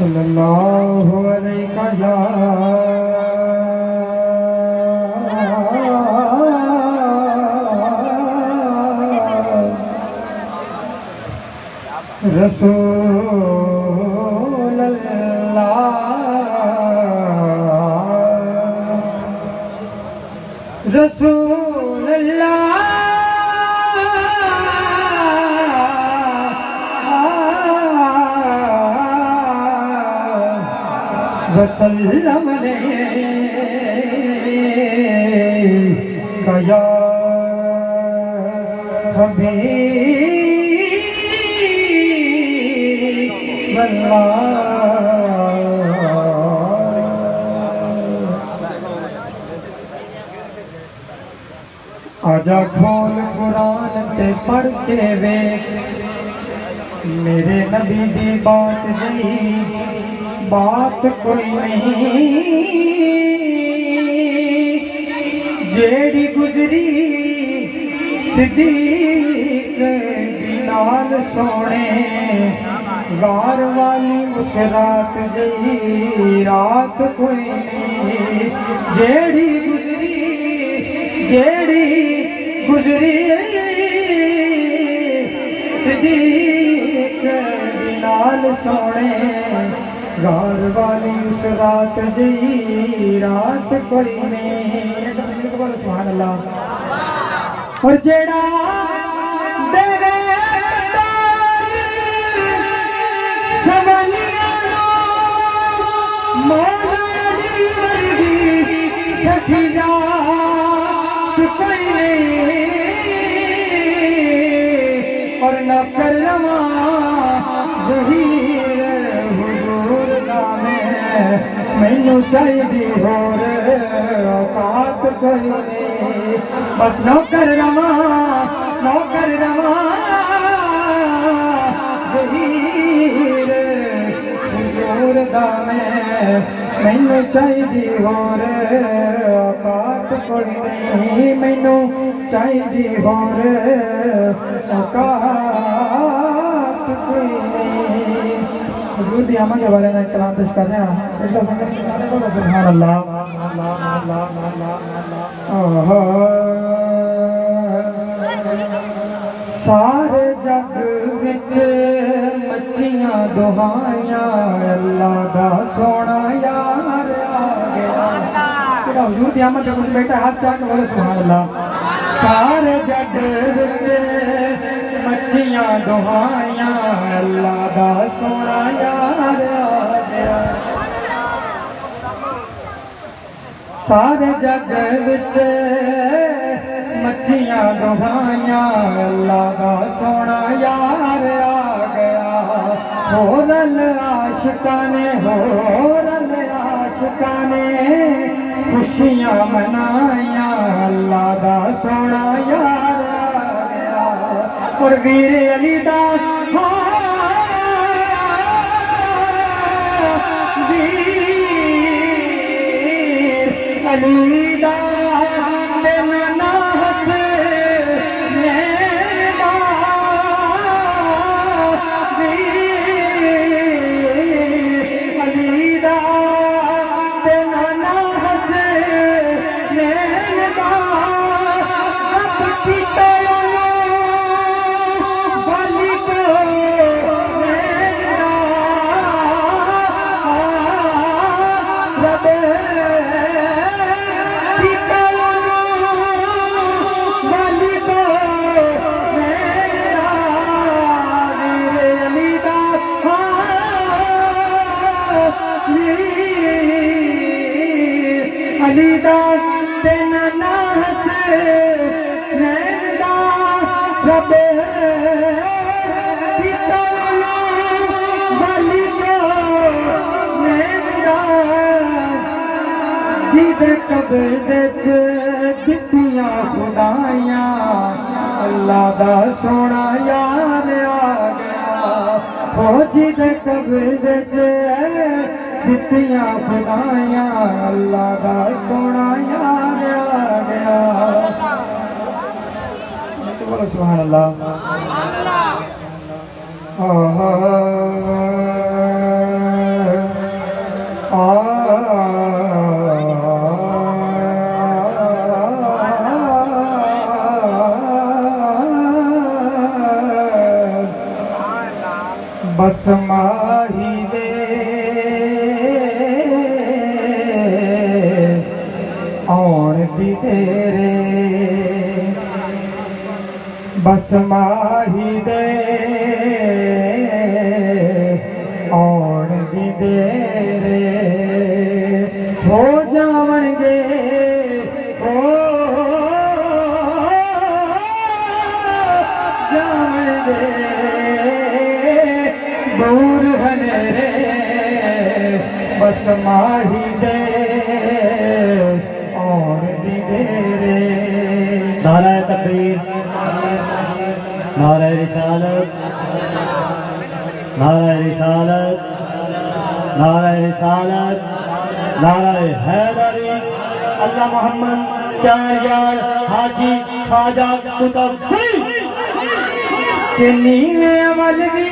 सल्लल्लाहु अलैहि रसूल अल्लाह रसूल अल्लाह वसल्लम अलैका या हबीब आजा खोल कुरान ते पढ़ के वेख मेरे नबी दी बात जही बात कोई नहीं जेड़ी गुजरी सिद्दीक दी नाल सोने गार वाली उस रात जही रात कोई नहीं जेड़ी गुजरी सिद्दीक दी नाल सोने गार वाली उस रात जही रात कोई नहीं सुभान अल्लाह और जेड़ा कोई नहीं और न करवा ज़हीर हुजूर नामे मैनू चाहिए होर औकात कोई नहीं बस नौकर रवा ज़हीर हुजूर नामे मैनू चाहिए होर औकात कोई नहीं मैनू चाहिए होर औकात कोई नहीं हुजूर दी आमद के बारे में कलाम पेश कर रहे हैं एक दफा करके सारे बोलो सुभान अल्लाह सारे जग विच मच्छियां दुहाइयां अल्लाह दा सोना यार आ गया हुजूर दी आमद कुछ बेटा हाथ चाक बोलो सुभान अल्लाह सारे जग विच मच्छियां दुहाइयां अल्लाह दा सोना यार आ गया सारे जग विच मच्छियां दुहाइयां अल्लाह दा सोना यार आ गया होरल आशिकां ने खुशियां मनाया अल्लाह दा सोना यार आ गया और वीर अली दा वीर अली दा अली दा तेन नास नैन दा रब पिता वाली को नैन दा जिदे कब्ज़े च दित्तियां खुदाइयां अल्लाह दा सोना यार आ गया ओ जिदे कब्ज़े च दित्तियां खुदाइयां अल्लाह दा सोना यार आ गया तो बोलो सुभान अल्लाह बस माही दे आउण दी देरे बस माही दे आउण दी देरे हो जावणगे हो जावणगे दूर हनेरे बस माही दे और दी देरे। नारा तकबीर, नारा रिसालत, नारा रिसालत, नारा रिसालत, नारा हैदरी। अल्लाह मोहम्मद चार यार हाजी ख्वाजा कुतुब नीवे अमल दी